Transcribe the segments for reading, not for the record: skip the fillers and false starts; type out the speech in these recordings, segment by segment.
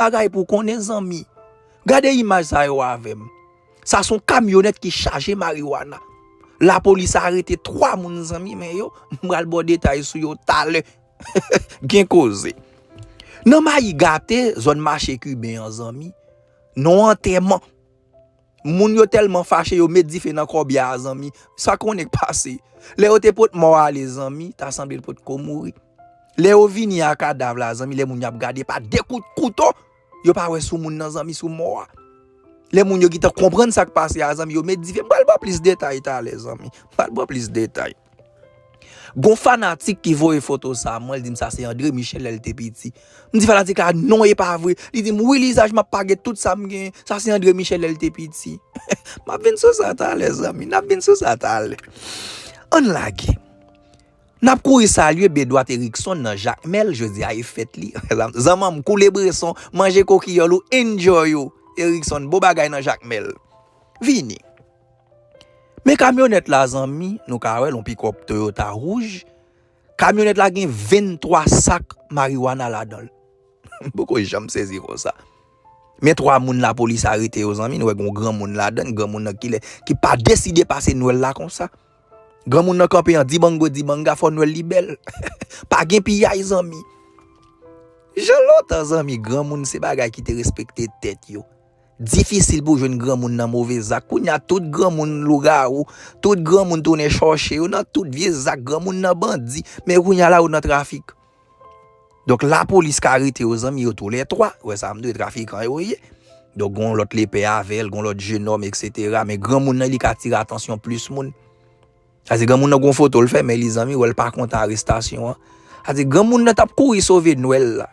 Bagay pour connaître zami. Gardez image ça yo avec. Ça son camionnette qui charge marijuana. La police a arrêté 3 moun zami mais yo, m'bral bon détail sur yo talè. Gen cause. Nan mayi gâté zone marché cubain en zami. Non enterrement. Moun yo tellement fâché yo met di fe nan kobia zami. Ça connaît passé. Les yo te pot mort les amis, t'a semblé pot ko mouri. Les yo vini à cadavre la zami, les moun y a gardé pas des coups de couteau. Yo pas wè sou moun nan zami sou mort. Les moun yo qui te comprendre ça qui passe à zami yo met di fe pas plus détail ta les amis. Pas plus détail. Gon fanatique qui voit photo ça, moi il dit ça c'est André Michel elle te petit. Me dit fanatique là non est pas vrai. Il dit oui lisage m'a pagé tout ça m'gain. Ça c'est André Michel elle te petit. M'a vinn sur ça ta les amis, n'a vinn sur ça ta. On lage. N'a couru saluer Bédouat Erickson dans Jacques Mel, je dis ay fête li. Zaman koule bresson, manger coquillol, enjoy yo. Erickson beau bagay dans Jacques Mel. Vini. Mais camionnette la zami, nous ka wè l'on pick-up Toyota rouge. Camionnette la gen 23 sacs marijuana là-dedans. Beaucoup j'aime saisir comme ça. Mais 3 moun la police arrêté aux amis, nous gon grand moun là-dedans, grand moun qui pas décidé passer Noël là comme ça. Grand moun nan campé en dibanga fò Noël li belle. Pas gen pillay zami. Je l'autre zami, grand moun c'est bagay qui te respecter tête yo. Difficile pour jeune grand moun nan mauvais zak. Kounya tout grand moun louga ou, tout grand moun tourne chercher ou nan tout vieux zak grand moun nan bandi, mais kounya là ou nan trafic. Donc la police ka arrêté aux amis yo tous les 3, ouais ça me de trafiquant yo. Donc gon l'autre l'épée avec, gon l'autre jeune homme etc. mais grand moun nan li ka tire attention plus moun. Asi grand moun nan gon photo le fait mais les amis ou elle pas contre arrestation. Asi grand moun nan tap courir sauver Noël là.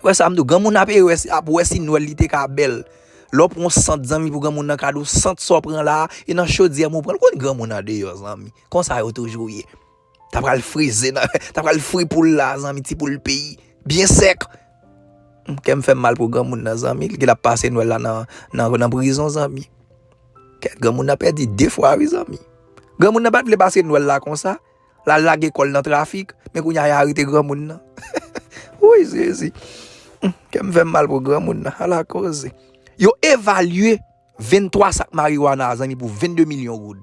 Ouais ça me dit grand moun a payé ouais si Noël li te ka belle. L'on prend 100 zami pour grand moun nan cadeau 100 so prend là et dans chaudière moun prend kon grand moun a d'ailleurs zami. Comme ça yo toujours yé. T'as pral friser, t'as pral fri pour là zami ti pour le pays bien sec. Qu'elle me fait mal pour grand moun nan zami qui a passé Noël là dans prison zami. Grand moun a perdu 2 fois oui zami. Grand moun n'a pas vle passer Noël là comme ça. La lag école dans trafic mais qu'on y a arrêté grand moun nan. Oui c'est. Qu'elle me fait mal pour grand moun nan à la cause. Yo évalué 23 sacs marijuana zami pour 22 millions goud.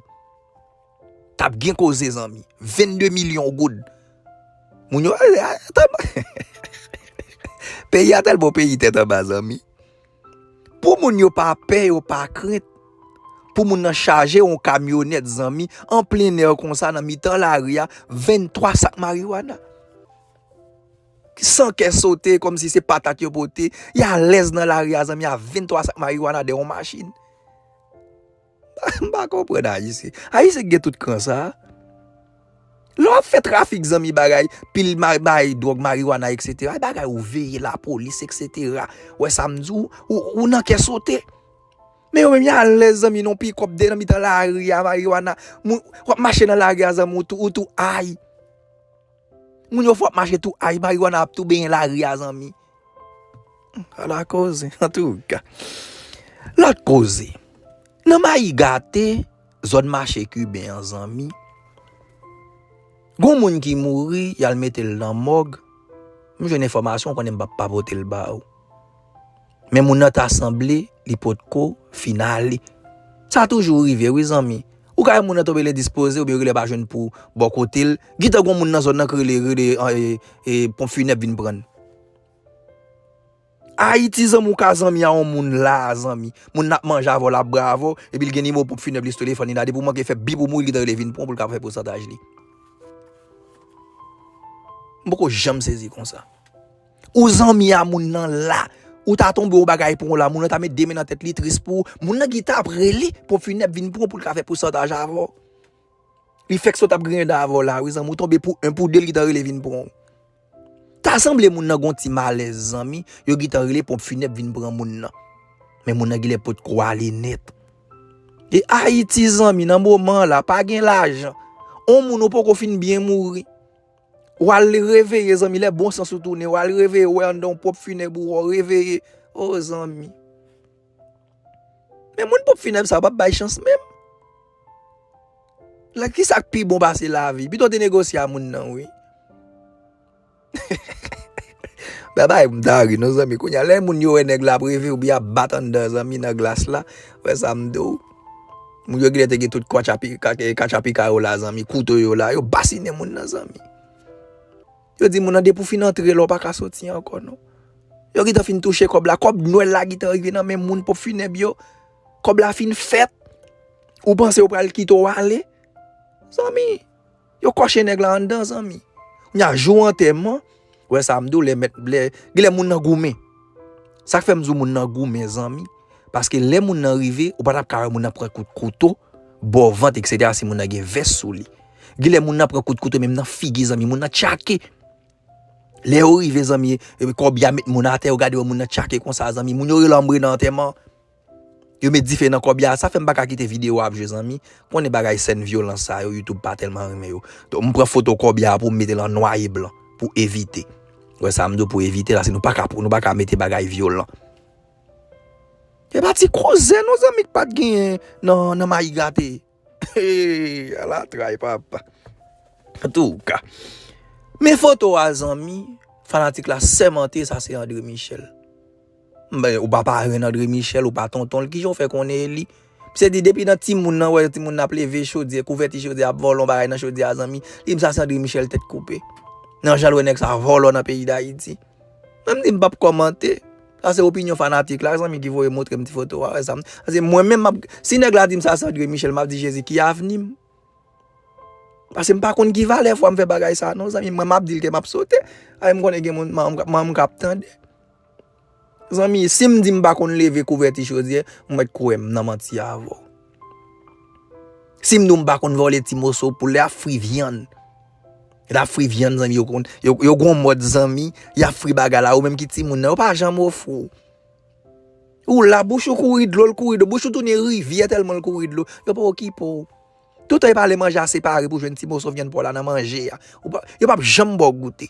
T'as bien causé zami 22 millions goud. Moun yo pays a tel beau pays tête en bas zami. Pour moun yo pas paix ou pas crainte. Pour moun nan charger un camionnette zami en plein air comme ça dans mi-temps la ria 23 sacs marijuana. Sans qu'elle saute comme si c'est patate yo poté, y a l'aise dans la ria zami a 23 sacs marijuana de une machine. Pas comprendre ici. Ici get tout comme ça. L'on fait trafic zami bagay, pile bagay drogue marijuana etc. Bagay ou veiller la police etc. Ouais ça me dit ou nan qu'elle saute. Mais ou même y a l'aise zami non pick-up de dans la ria marijuana. Ou marcher dans la ria zami ou tout aïe. Moun yo faut marcher tout aïe marijuana tout bien la ria zami. À la cause en tout cas. L'autre cause. Nan mayi gâté zone marché cubain zami. Gon moun qui mouri, y a le mettre dans morgue. J'ai une information qu'on aime pas voter le ba ou. Mais moun nan assemblée, li pot ko final. Ça toujours arrivé oui zami. Ou ka moun nan tombe le disposer ou bien le ba jeune pour bon côté, gita gon moun nan zone nan krele pompe funèbre vinn prendre. Haïti zami ou ka zami a on moun la zami. Moun n'a mangé avant la bravo et puis il gen numéro pompe funèbre li sur téléphone il a dit pour moi qui fait bi pour mourir dans le vinn pour ka faire pourcentage li. Beaucoup jamais saisi comme ça. Ou zami a moun nan la ou ta tombé au bagay pour la moun ta met 2 mains dans tête li triste pour moun nan qui t'a après li pour funèbre vinn pour ka faire pourcentage avant. Il fait que ça t'a grind avant là, oui zami tomber pour 1 pour 2 qui t'a relé vinn pour. Ta semble moun nan gon ti malaise zami, yo qui t'a relé pour funèbre vinn prend moun nan. Mais moun nan qui les pot croire li net. Et Haïti zami nan moment là pas gen l'argent. On moun ou pas ko fin bien mourir. Ou al réveiller zami les bon sens tourner ou al réveiller ou en don pop funèbre ou réveiller oh zami. Mais moun pop funèbre ça pas bay chance même. La qui ça pi bon passer la vie. Puis toi te négocier à moun nan oui. Baba m'dari nos amis kounya les moun yo nèg la prévu ou bien battre dans amis dans glace là ouais ça m'dou moun yo gète tout kachapi la amis couteau yo là yo bassiner moun dans amis yo dit moun de pour fin entrer là pas ka sortir encore non yo gète fin toucher comme la comme noël la gète arrivé dans même moun pour finir bio comme la fin fête ou pensez ou pral quitter ou aller amis yo coché nèg la en dedans amis y a joué enterrement ouais ça m'dou les moun nan goumé ça fait m'dou moun nan goumé amis parce que les moun nan arrivé ou pas t'a moun nan prend coup de couteau bon vente etc. si moun nan gen veste sous li les moun nan prend coup de couteau même nan figue amis moun nan tchake les arrivé amis combien met moun à terre regarder moun nan tchake comme ça amis moun yo l'embré dans enterrement yo met différent combien ça fait m'pa quitter vidéo ap jeux amis on est bagay scène violence ça YouTube pas tellement remé yo donc on prend photo combien pour mettre dans noir et blanc pour éviter ouais ça m'do pour éviter là c'est nous pas mettre bagay violent et pas ti cause nos amis pas de gain non maï gâté à la traille papa en tout cas mes photos à amis fanatique là sémenté ça c'est André Michel ou pas parrain André Michel ou pas tonton qui j'ont fait qu'on est li c'est dit depuis dans ti moun nan ouais ti moun n'a plevé chaudier couverti chaudier a volon baray dans chaudier à amis il me ça c'est André Michel tête coupée non jaloux nek ça volon dans pays d'Haïti même dit m'pas commenter ça c'est opinion fanatique là amis qui voient montrer une petite photo ça c'est moi même si nèg la dit ça c'est André Michel m'a dit Jésus qui a venu parce que m'pas konn qui valait faut me faire bagay ça non amis moi m'a dit que m'a sauté ay me connait gen mon capitaine amis si me dit m'pas konn lever couverti chaudier m'met kouem nan menti avant si m'dou m'pas konn voler ti morceau pour les fri viande la fri viande zami yo gon mode zami ya fri bagala ou même ki ti moun ou pas jamais fou ou la bouche courir de l'eau courir de bouche tourner rivière tellement le courir de l'eau yo pas okipo tout est parler manger séparé pour jeune ti morceau viande pour la nan manger yo pas jamais goûter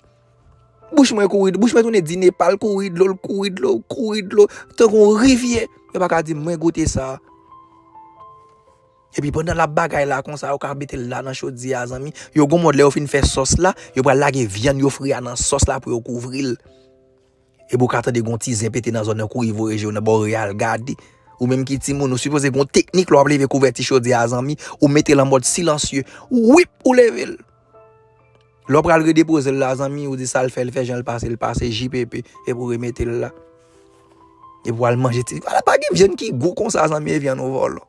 bouche moi courir bouche moi tourner dîner pas courir de l'eau tant qu'on rivière yo pas ka dire moi goûter ça. Et puis pendant la bagaille là comme ça, on ka mettre là dans chaudier amis, yo gon mode là yo fin faire sauce là, yo pral laguer viande yo fri dans sauce là pour yo couvrir. Et bo ka tande gon ti zin pété dans zone kou Ivo région dans Boréal garder ou même qui ti moun supposé gon technique lo lever couverti chaudier amis ou mettre en mode silencieux. Whip ou lever. Lo pral redéposer là amis ou dit ça le fait j'en le passer JPP et pour remettre là. Et pour aller manger ti. Voilà pas viande qui go comme ça amis viande au vol.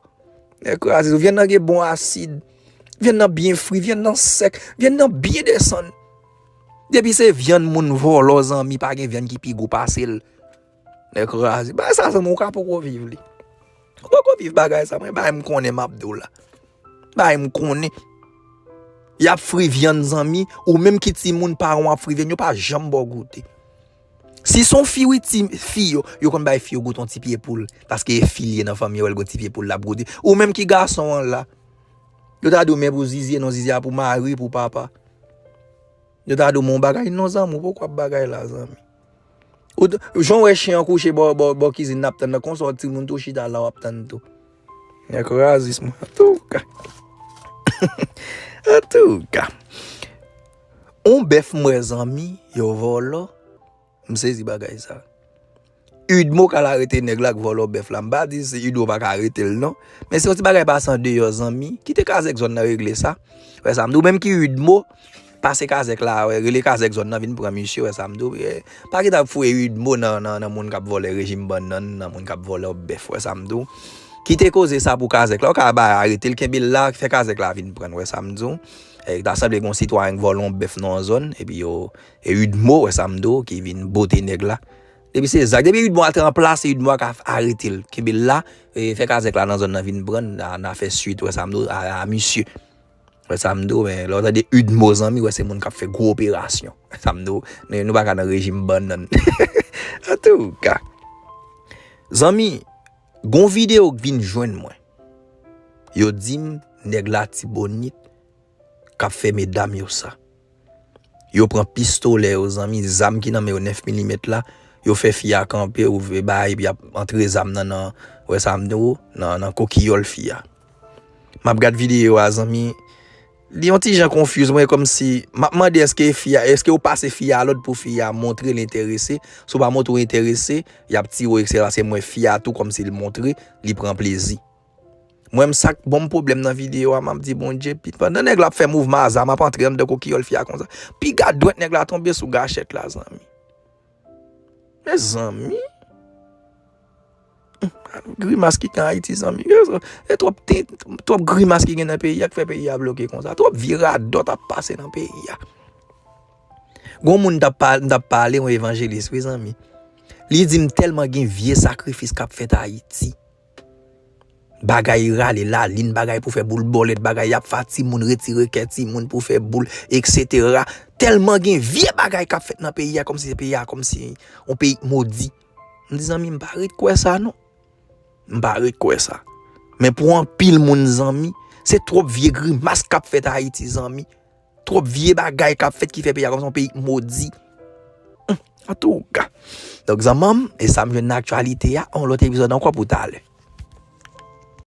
D'accord, viande dans bon acide, viande dans bien frit, viande dans sec, viande dans bien descend. Depuis c'est viande moun volos amis pas viande qui pi go passer. D'accord, bah ça c'est mon cas pour vivre li. Pourquoi vivre bagay ça moi ba me connais m'abdou là. Ba me connais. Y a frit viande amis ou même qui ti moun parent a frit viande yo pas jamais goûter. Si son fille yo kon bay fille goût ton petit pied poule parce que fille dans famille elle goût petit pied poule la goûter ou même qui garçon là yo ta do même pour zizi non zizi pour mari pour papa yo ta do mon bagay non amour pourquoi bagay là ami ou Jean ouais chien couché bo cuisine n'a pas kon sorti moun to chita là op tan to d'accord azisme en tout cas on bœuf moi ami yo volo m'saisi bagay ça Udmo ka arrêté nèg la volo bœuf là m'ba di c'est Udmo pas arrêter non mais c'est aussi bagay pas sans deux amis qui te Kazek zone na régler ça ouais ça m'dou même qui Udmo passer Kazek là ouais relé Kazek zone nan vinn pour monsieur ouais ça m'dou pas ki t'a foué Udmo nan moun k'ap voler régime banan nan moun k'ap voler bœuf ouais ça m'dou qui te cause ça pour Kazek là ka ba arrêter le kembil là fait Kazek là vinn prendre ouais ça m'dou et dans semblé gon citoyen volon bœuf dans zone et puis yo et Udmo ouais samdo qui vinn boter nèg là depuis c'est ça depuis Udmo a en place Udmo a arrêté qui là et fait Kazek là dans zone nan vinn prendre a fait suite ouais samdo à monsieur ouais samdo mais l'autre de Udmo zami ouais c'est moun qui fait gros opération samdo mais nous pas dans régime banan en tout cas zami gon vidéo qui vinn joindre moi yo dim nèg la ti bonite qu'a fait mesdames yo ça yo prend pistolet aux amis zam qui nan 9 mm là yo fait fia camper ou bail puis entrer zam nan ouais ça m'do nan coquillol fia m'a regarde vidéo az amis Li yon ti jan confuse moi comme si m'a demandé est-ce que vous passez fille à l'autre pour fille à montrer l'intéressé, si pas montrer intéressé, y a petit ou etc. c'est moi fille à tout comme s'il montrer, il prend plaisir. Moi me ça bon problème dans vidéo m'a dit bon Dieu puis pendant nèg la fait mouvement ça m'a pas entrer dans coquillol fille comme ça. Puis gars droite nèg la tomber sous gâchette là zami. Mes amis grimace qui en Haïti zami et trop grimace qui dans pays qui fait pays a bloqué comme ça trop viradot a passer dans pays a gon moun t'a parlé un évangéliste mes amis li dit tellement gen vieux sacrifice qu'a fait Haïti bagay rale la ligne bagay pour faire boule bolette bagay a fati moun retirer keti moun pour faire boule etc. tellement gen vieux bagay qu'a fait dans pays a comme si pays a comme si on pays maudit me dit zami m'paré quoi ça non m'barre quoi ça mais pour un pile moun zami c'est trop vieux grimace qu'a fait Haïti zami trop vieux bagay qu'a fait qui fait pays comme son pays maudit en tout cas donc zamam et ça me vient actualité on l'autre épisode encore pour t'aller